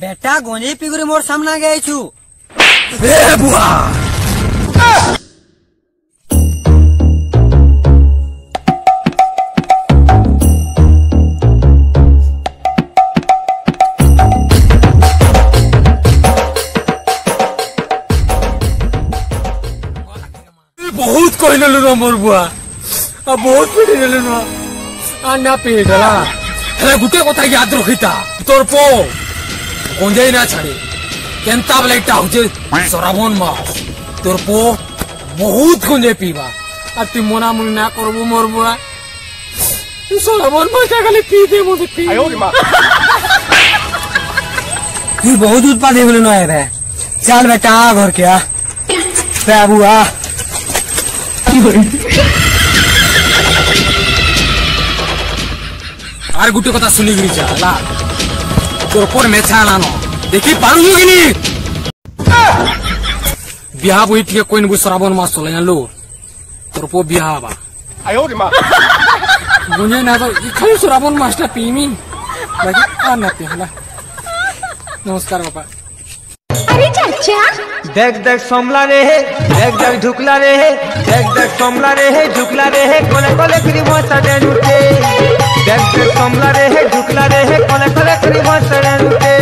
बेटा गोंजे पिगुरी मोर सामना गए छु ए बुआ बहुत कोई न लुना मोर बुआ अब बहुत पीड़ी न लुना अन्ना पीड़ला हेले गुटे कोता याद रखिता तोर पो गोंजाई ना छाड़े केंता ब्लेटा होजे सराबन मास तोर पो बहुत गोंजे पीबा आ ती मोना मुनी ना करबो मोर बुआ सराबन मास खाली पी दे मोते पी आयो रे मां तू बहुत उत्पाद है बोलनो है बे चल बेटा घर के आ बे बुआ आर गुटे कथा सुनी गिरी जाला तोर पर मेछा लानो देखी पारू गिनी बियाह बोई ठीक कोई न श्रावण मास चले लो तोर पो बियाह बा आयो रे मां गुने ना तो खाली श्रावण मास ता पीमी बाकी आ ना पीला नमस्कार बाबा अरे चाचा देख देख सोमला रे देख देख झुकला रे देख देख सोमला रे झुकला रे कोने कोने करी मस्त डे लुटे देख देख सोमला रे झुकला रे कोने कोने करी मस्त डे लुटे